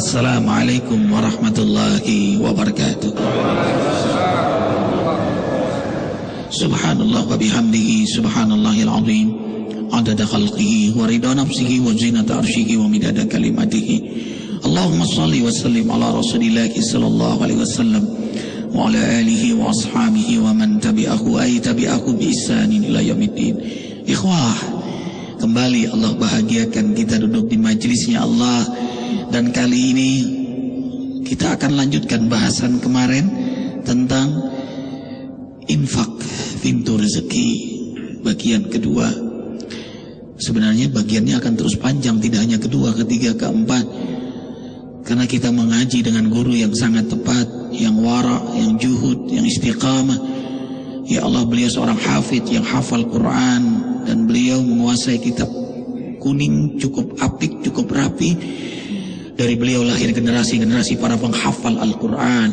Assalamualaikum warahmatullahi wabarakatuh. Subhanallah wa bihamdihi subhanallahil azim adada khalqihi wa ridha nafsihi wa zinata arsyihi wa midada kalimatihi. Allahumma salli wa sallim ala Rasulillah sallallahu alaihi wasallam wa ala alihi wa ashabihi wa man tabi'ahu bi ihsanin ila yaumiddin. Ikhwah, kembali Allah bahagiakan kita duduk di majelisnya Allah, dan kali ini kita akan lanjutkan bahasan kemarin tentang infak, pintu rezeki, bagian kedua. Sebenarnya bagiannya akan terus panjang, tidak hanya kedua, ketiga, keempat, karena kita mengaji dengan guru yang sangat tepat, yang wara, yang juhud, yang istiqamah. Ya Allah, beliau seorang hafidh yang hafal Quran, dan beliau menguasai kitab kuning cukup apik, cukup rapi. Dari beliau lahir generasi-generasi para penghafal Al-Quran.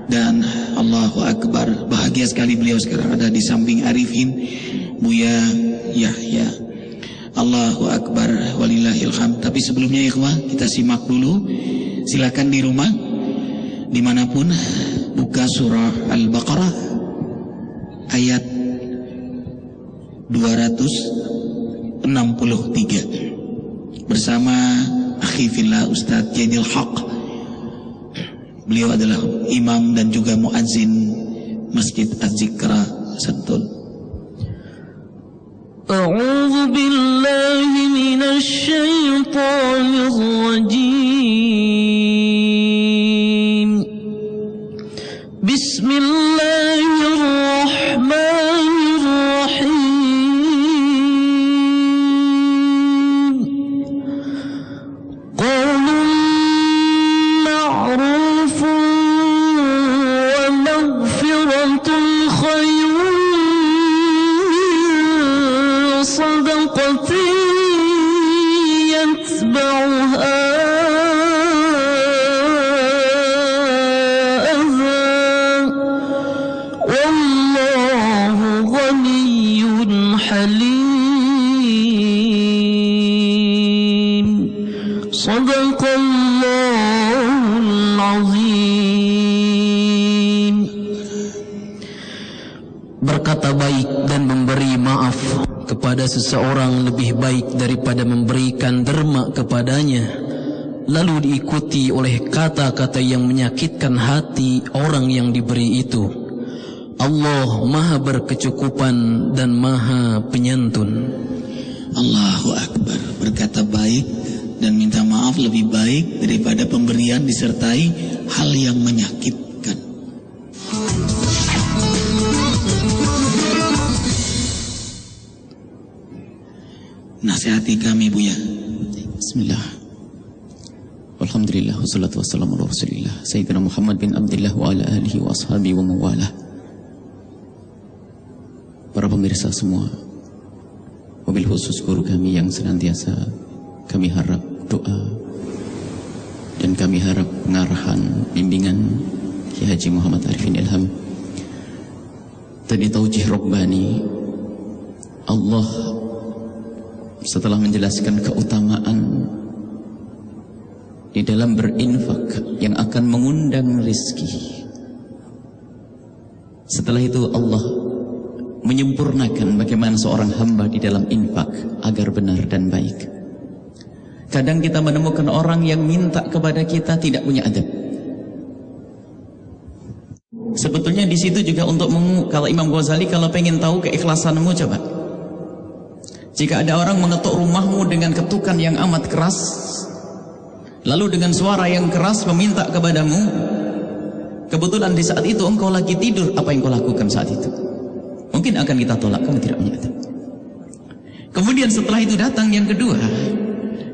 Dan Allahu Akbar, bahagia sekali beliau sekarang ada di samping Arifin Buya Yahya. Allahu Akbar, walillahil hamd. Tapi sebelumnya ikhwah, kita simak dulu. Silakan di rumah, dimanapun, buka surah Al-Baqarah ayat 263 bersama akhi fillah Ustaz Jainil Haq. Beliau adalah imam dan juga muadzin Masjid Az-Zikra Sentul. A'udzu billahi minasy syaithanir rajim. Bismillahirrahmanirrahim. Berkata baik dan memberi maaf kepada seseorang lebih baik daripada memberikan derma kepadanya, lalu diikuti oleh kata-kata yang menyakitkan hati orang yang diberi itu. Allah Maha berkecukupan dan Maha penyantun. Allahu Akbar. Berkata baik dan minta maaf lebih baik daripada pemberian disertai hal yang menyakitkan. Nasihati kami Buya. Bismillah. Alhamdulillah, wassalatu wassalamu ala Rasulillah Sayyidina Muhammad bin Abdullah wa ala alihi wa ashabihi wa mawalah. Para pemirsa semua, wabil khusus guru kami yang senantiasa kami harap doa dan kami harap pengarahan bimbingan Ki Haji Muhammad Arifin Ilham. Tadi taujih Rabbani, Allah setelah menjelaskan keutamaan di dalam berinfak yang akan mengundang rizki, setelah itu Allah menyempurnakan bagaimana seorang hamba di dalam infak agar benar dan baik. Kadang kita menemukan orang yang minta kepada kita tidak punya adab. Sebetulnya di situ juga untuk kalau Imam Ghazali kalau pengen tahu keikhlasanmu, coba. Jika ada orang mengetuk rumahmu dengan ketukan yang amat keras, lalu dengan suara yang keras meminta kepadamu, kebetulan di saat itu engkau lagi tidur, apa yang kau lakukan saat itu? Mungkin akan kita tolak, kamu tidak punya adab. Kemudian setelah itu datang yang kedua,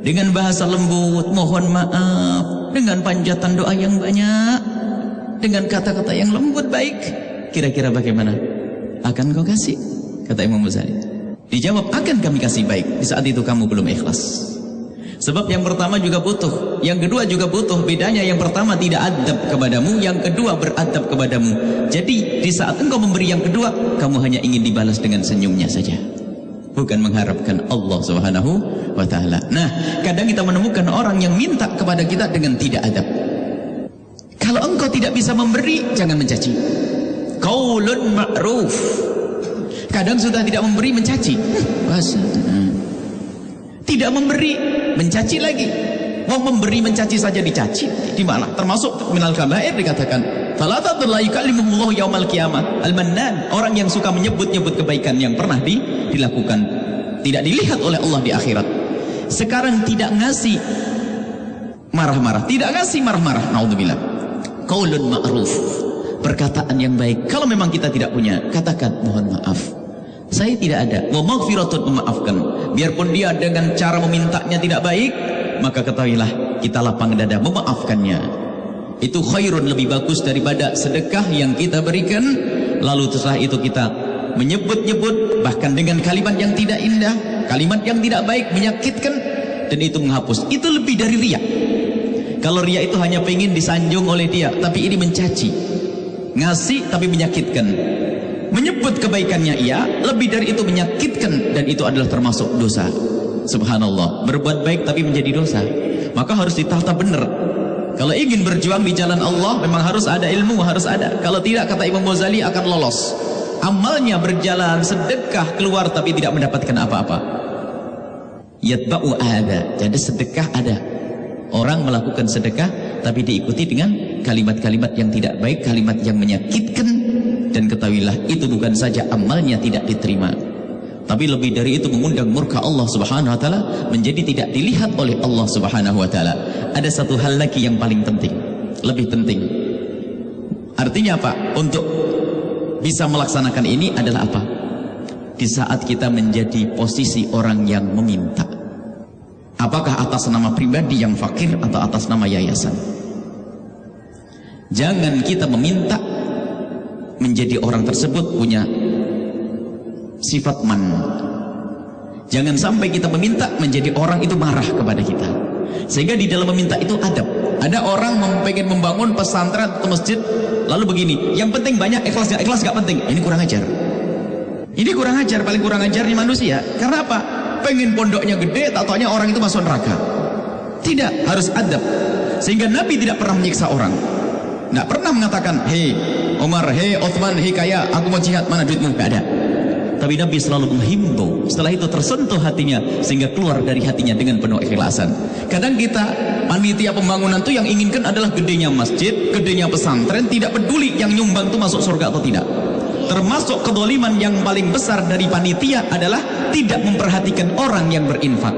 dengan bahasa lembut, mohon maaf, dengan panjatan doa yang banyak, dengan kata-kata yang lembut baik. Kira-kira bagaimana? Akan kau kasih? Kata Imam Ghazali. Dijawab, akan kami kasih baik. Di saat itu kamu belum ikhlas. Sebab yang pertama juga butuh, yang kedua juga butuh. Bedanya yang pertama tidak adab kepadamu, yang kedua beradab kepadamu. Jadi di saat engkau memberi yang kedua, kamu hanya ingin dibalas dengan senyumnya saja. bukan mengharapkan Allah Subhanahu wa taala. Nah, kadang kita menemukan orang yang minta kepada kita dengan tidak adab. Kalau engkau tidak bisa memberi, jangan mencaci. Qaulun ma'ruf. Kadang sudah tidak memberi, mencaci. Bahasa. Tidak memberi, mencaci lagi. Mau memberi mencaci saja dicaci, di mana? Termasuk minal kabair dikatakan. Falatatul la yukallimullahu yaumal qiyamah. Al-Mannan, orang yang suka menyebut-nyebut kebaikan yang pernah dilakukan, tidak dilihat oleh Allah di akhirat. Sekarang tidak ngasih marah-marah, tidak ngasih marah-marah. Naudzubillah. Qaulun ma'ruf, perkataan yang baik. Kalau memang kita tidak punya, katakan mohon maaf, saya tidak ada. Wa maghfiratun, memaafkan. Biarpun dia dengan cara memintanya tidak baik, maka ketahuilah kita lapang dada memaafkannya. Itu khairun, lebih bagus daripada sedekah yang kita berikan lalu setelah itu kita menyebut-nyebut bahkan dengan kalimat yang tidak indah, kalimat yang tidak baik, menyakitkan, dan itu menghapus. Itu lebih dari riya. Kalau riya itu hanya pengen disanjung oleh dia, tapi ini mencaci, ngasih tapi menyakitkan. Menyebut kebaikannya iya, lebih dari itu menyakitkan, dan itu adalah termasuk dosa. Subhanallah, berbuat baik tapi menjadi dosa. Maka harus ditata benar. Kalau ingin berjuang di jalan Allah, memang harus ada ilmu, harus ada. Kalau tidak, kata Imam Ghazali, akan lolos. Amalnya berjalan, sedekah keluar tapi tidak mendapatkan apa-apa. Yatba'u ada, jadi sedekah ada. Orang melakukan sedekah tapi diikuti dengan kalimat-kalimat yang tidak baik, kalimat yang menyakitkan, dan ketahuilah itu bukan saja amalnya tidak diterima, tapi lebih dari itu mengundang murka Allah Subhanahu wa taala, menjadi tidak dilihat oleh Allah Subhanahu wa taala. Ada satu hal lagi yang paling penting, lebih penting. Artinya apa? Untuk bisa melaksanakan ini adalah apa? Di saat kita menjadi posisi orang yang meminta, apakah atas nama pribadi yang fakir atau atas nama yayasan? Jangan kita meminta menjadi orang tersebut punya sifat man. Jangan sampai kita meminta menjadi orang itu marah kepada kita. Sehingga di dalam meminta itu adab. Ada orang pengen membangun pesantren atau masjid, lalu begini, yang penting banyak, ikhlas gak penting. Ini kurang ajar. Ini kurang ajar, paling kurang ajar nih manusia. Karena apa? Pengen pondoknya gede, tak taunya orang itu masuk neraka. Tidak, harus adab. Sehingga Nabi tidak pernah menyiksa orang. Tidak pernah mengatakan, hei Umar, hei Uthman, hei kaya, aku mau jihad, mana duitmu? Gak ada. Tapi Nabi selalu menghimbau. Setelah itu tersentuh hatinya, sehingga keluar dari hatinya dengan penuh ikhlasan. Kadang kita panitia pembangunan itu yang inginkan adalah gedenya masjid, gedenya pesantren, tidak peduli yang nyumbang itu masuk surga atau tidak. Termasuk kedoliman yang paling besar dari panitia adalah tidak memperhatikan orang yang berinfak.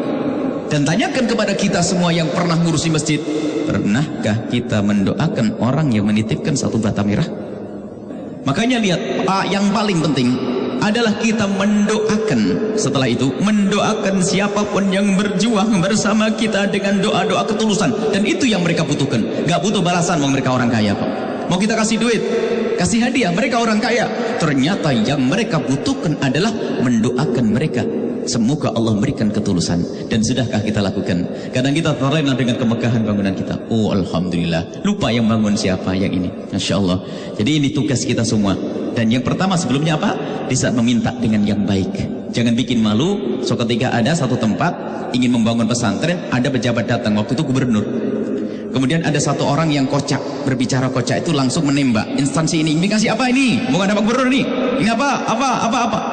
Dan tanyakan kepada kita semua yang pernah ngurusi masjid, pernahkah kita mendoakan orang yang menitipkan satu bata merah? Makanya lihat, yang paling penting adalah kita mendoakan. Setelah itu mendoakan siapapun yang berjuang bersama kita dengan doa-doa ketulusan, dan itu yang mereka butuhkan. Gak butuh balasan, mereka orang kaya kok. Mau kita kasih duit, kasih hadiah, mereka orang kaya. Ternyata yang mereka butuhkan adalah mendoakan mereka, semoga Allah memberikan ketulusan. Dan sudahkah kita lakukan? Kadang kita terlena dengan kemegahan bangunan kita. Oh alhamdulillah, lupa yang bangun siapa, yang ini. Masya Allah. Jadi ini tugas kita semua. Dan yang pertama sebelumnya apa? Di saat meminta dengan yang baik, jangan bikin malu. So ketika ada satu tempat ingin membangun pesantren, ada pejabat datang, waktu itu gubernur. Kemudian ada satu orang yang kocak, berbicara kocak itu langsung menembak instansi ini kasih apa ini? Bukan ada gubernur nih. Ini apa?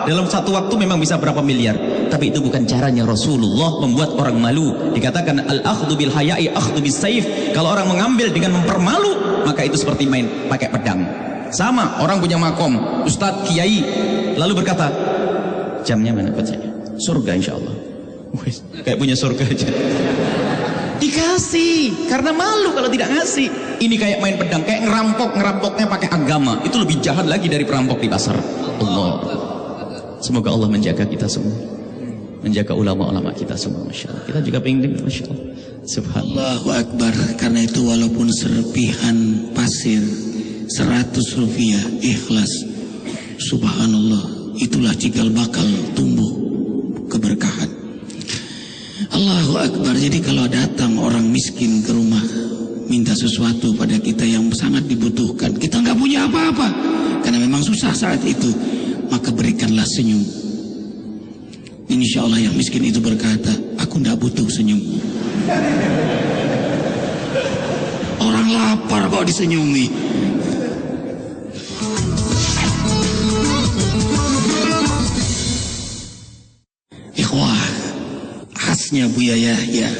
Dalam satu waktu memang bisa berapa miliar. Tapi itu bukan caranya Rasulullah membuat orang malu. Dikatakan al-akhdhu bil haya'i akhdhu bis saif. Kalau orang mengambil dengan mempermalu, maka itu seperti main pakai pedang. Sama, orang punya makom, ustadz, kiai, lalu berkata, jamnya mana buat saya? Surga insya Allah. Kayak punya surga aja. Dikasih, karena malu kalau tidak ngasih. Ini kayak main pedang, kayak ngerampoknya pakai agama. Itu lebih jahat lagi dari perampok di pasar. Allah. Semoga Allah menjaga kita semua, menjaga ulama-ulama kita semua. Masya Allah. Kita juga pengen, Masya Allah. Subhanallah. Allahu Akbar. Karena itu walaupun serpihan pasir 100 rupiah ikhlas, subhanallah, itulah cikal bakal tumbuh keberkahan. Allahu Akbar. Jadi kalau datang orang miskin ke rumah minta sesuatu pada kita yang sangat dibutuhkan, kita nggak punya apa-apa karena memang susah saat itu, maka berikanlah senyum. Insya Allah yang miskin itu berkata, aku tidak butuh senyummu. Orang lapar kok disenyumi. Ikhwah, khasnya Buya Yahya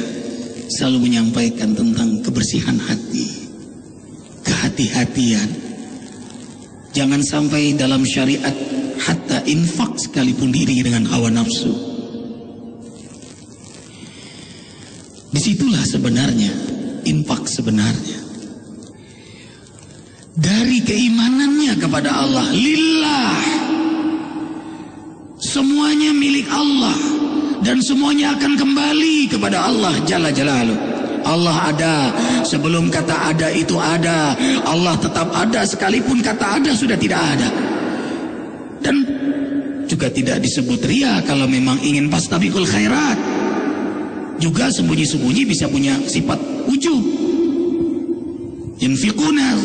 selalu menyampaikan tentang kebersihan hati, kehati-hatian. Jangan sampai dalam syariat hatta infak sekalipun diiringi dengan hawa nafsu. Disitulah sebenarnya infak sebenarnya. Dari keimanannya kepada Allah, lillah, semuanya milik Allah dan semuanya akan kembali kepada Allah Jalla Jalaluh. Allah ada, sebelum kata ada itu ada. Allah tetap ada sekalipun kata ada sudah tidak ada. Dan juga tidak disebut ria kalau memang ingin fastabiqul khairat. Juga sembunyi-sembunyi bisa punya sifat ujub. Yunfiquna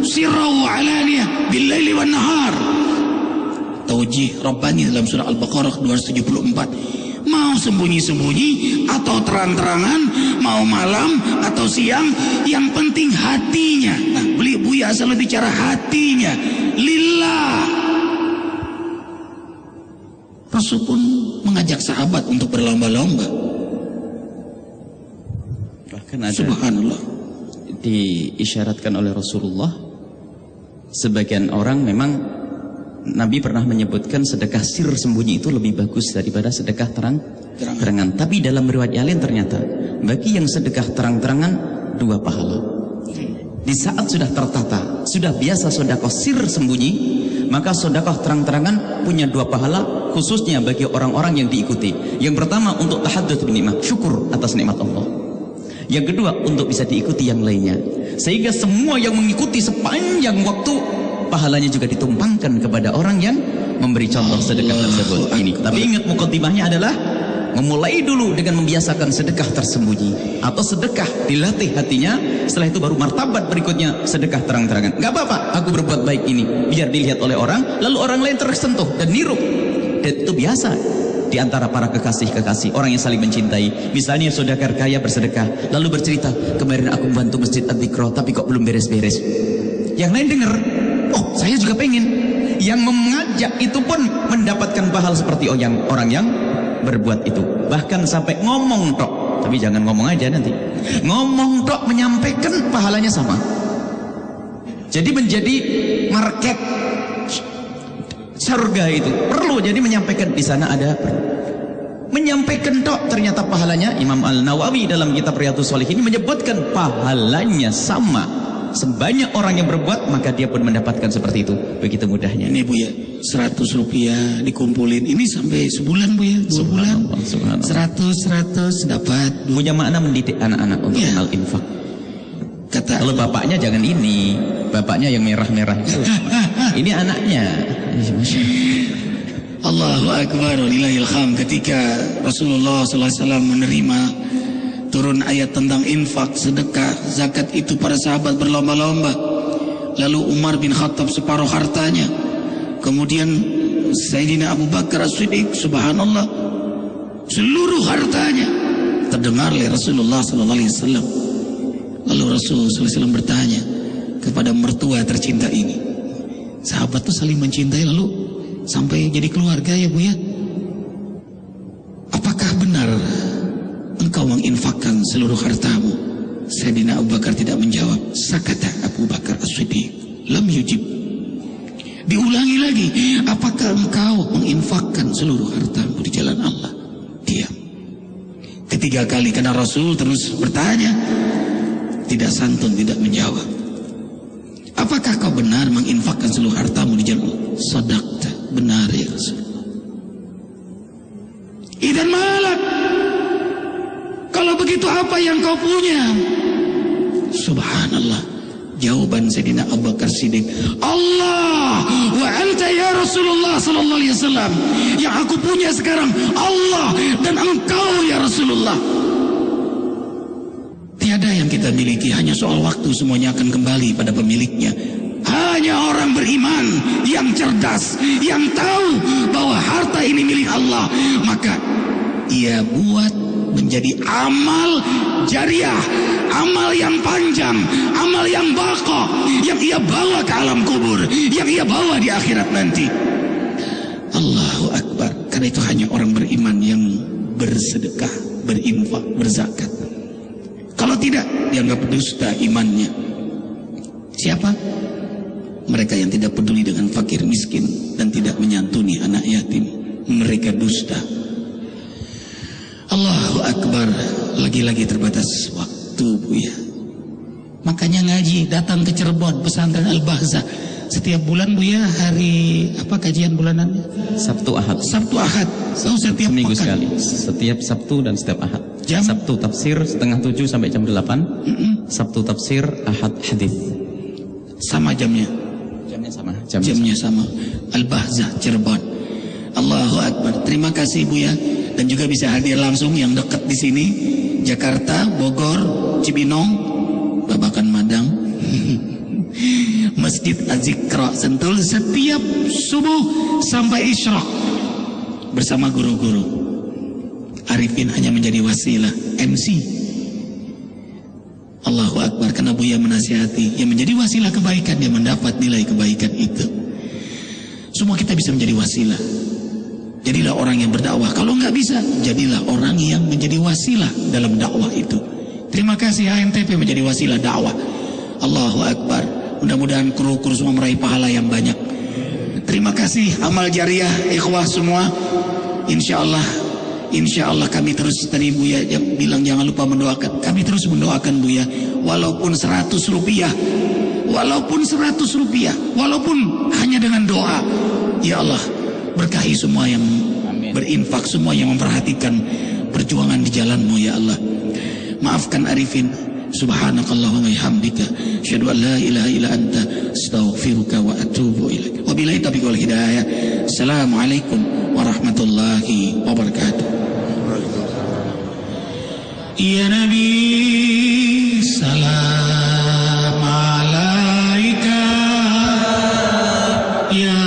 sirra wa alaniyah bil laili wan nahar. Taujih Rabbani dalam surah Al-Baqarah 274. Mau sembunyi-sembunyi atau terang-terangan, mau malam atau siang, yang penting hatinya. Nah, Buya selalu bicara hatinya lillah. Rasul pun mengajak sahabat untuk berlomba-lomba. Bahkan ada, subhanallah, diisyaratkan oleh Rasulullah, sebagian orang memang Nabi pernah menyebutkan sedekah sir sembunyi itu lebih bagus daripada sedekah terang-terangan. Tapi dalam riwayat yang lain ternyata bagi yang sedekah terang-terangan 2 pahala. Di saat sudah tertata, sudah biasa sedekah sir sembunyi, maka sedekah terang-terangan punya 2 pahala, khususnya bagi orang-orang yang diikuti. Yang pertama untuk tahadduts bin nikmah, syukur atas nikmat Allah. Yang kedua untuk bisa diikuti yang lainnya, sehingga semua yang mengikuti sepanjang waktu pahalanya juga ditumpangkan kepada orang yang memberi contoh sedekah tersebut. Ini. Tapi ingat, mukaddimahnya adalah memulai dulu dengan membiasakan sedekah tersembunyi atau sedekah dilatih hatinya. Setelah itu baru martabat berikutnya sedekah terang-terangan. Gak apa-apa aku berbuat baik ini biar dilihat oleh orang, lalu orang lain tersentuh dan niru. Dan itu biasa di antara para kekasih-kekasih, orang yang saling mencintai. Misalnya saudagar kaya bersedekah lalu bercerita, kemarin aku membantu masjid Ad-Dzikra tapi kok belum beres-beres. Yang lain dengar, oh saya juga pengen. Yang mengajak itu pun mendapatkan pahala seperti orang yang berbuat itu. Bahkan sampai ngomong tok, tapi jangan ngomong aja nanti. Ngomong tok menyampaikan pahalanya sama. Jadi menjadi market surga itu perlu. Jadi menyampaikan di sana ada, menyampaikan tok ternyata pahalanya. Imam Al-Nawawi dalam kitab Riyadhus Shalihin ini menyebutkan pahalanya sama. Sebanyak orang yang berbuat, maka dia pun mendapatkan seperti itu. Begitu mudahnya. Ini Bu ya, 100 rupiah dikumpulin. Ini sampai sebulan Bu ya, 2 bulan. 100 dapat. Punya makna mendidik anak-anak untuk kenal infak. Kata kalau bapaknya jangan ini, bapaknya yang merah-merah itu. Ini anaknya. Allahu Akbar, walillahil hamd. Ketika Rasulullah SAW menerima turun ayat tentang infak, sedekah, zakat itu, para sahabat berlomba-lomba. Lalu Umar bin Khattab separuh hartanya, kemudian Sayyidina Abu Bakar As-Siddiq, subhanallah, seluruh hartanya. Terdengar oleh Rasulullah SAW. Lalu Rasul SAW bertanya kepada mertua tercinta ini. Sahabat itu saling mencintai lalu sampai jadi keluarga ya Bu ya. Apakah benar engkau menginfakkan seluruh hartamu? Sayyidina Abu Bakar tidak menjawab. Sakata Abu Bakar As-Siddiq, lam yujib. Diulangi lagi, apakah engkau menginfakkan seluruh hartamu di jalan Allah? Diam. Ketiga kali karena Rasul terus bertanya, tidak santun, tidak menjawab. Apakah kau benar menginfakkan seluruh hartamu di jalan Allah? Sadaqta, benar ya Rasulullah. Idan malak, kalau begitu apa yang kau punya? Subhanallah, jawaban Sayyidina Abu Bakar Siddiq, Allah wa anta ya Rasulullah sallallahu alaihi wasallam. Yang aku punya sekarang Allah dan engkau ya Rasulullah. Tiada yang kita miliki, hanya soal waktu semuanya akan kembali pada pemiliknya. Hanya orang beriman yang cerdas, yang tahu bahwa harta ini milik Allah, maka ia buat menjadi amal jariah, amal yang panjang, amal yang baqa, yang ia bawa ke alam kubur, yang ia bawa di akhirat nanti. Allahu Akbar. Karena itu hanya orang beriman yang bersedekah, berinfak, berzakat. Kalau tidak, dianggap dusta imannya. Siapa? Mereka yang tidak peduli dengan fakir miskin dan tidak menyantuni anak yatim. Mereka dusta. Allahu Akbar. Lagi-lagi terbatas waktu, Buya. Makanya ngaji, datang ke Cirebon, pesantren Al-Bahza. Setiap bulan, Buya, hari apa kajian bulanannya? Sabtu Ahad. Sabtu Ahad. So, setiap seminggu pekan. sekali. Setiap Sabtu dan setiap Ahad. Jam? Sabtu tafsir 6:30 sampai jam 8. Sabtu tafsir, Ahad hadis. Sama jamnya. Jamnya sama. Jamnya sama. Al-Bahza, Cirebon. Allahu Akbar. Terima kasih, Buya. Dan juga bisa hadir langsung yang dekat di sini, Jakarta, Bogor, Cibinong, Babakan Madang. Masjid Az-Zikra Sentul setiap subuh sampai isyraq bersama guru-guru. Arifin hanya menjadi wasilah, MC. Allahu Akbar. Karena Buya menasihati, yang menjadi wasilah kebaikan, dia mendapat nilai kebaikan itu. Semua kita bisa menjadi wasilah. Jadilah orang yang berdakwah. Kalau nggak bisa, jadilah orang yang menjadi wasilah dalam dakwah itu. Terima kasih HMTP menjadi wasilah dakwah. Allahu Akbar. Mudah-mudahan kru-kru semua meraih pahala yang banyak. Terima kasih amal jariah ikhwah semua. Insya Allah kami terus, tadi Buya yang bilang jangan lupa mendoakan. Kami terus mendoakan Buya, walaupun 100 rupiah, walaupun 100 rupiah, walaupun hanya dengan doa. Ya Allah, berkahi semua yang berinfak, semua yang memperhatikan perjuangan di jalan-Mu ya Allah. Maafkan Arifin. Subhanakallahumma bihamdika asyhadu an la ilaha illa anta astaghfiruka wa atubu ilaik. Wabillahi taufiq wal hidayah. Assalamualaikum warahmatullahi wabarakatuh. Ya Nabi, salam alaika ya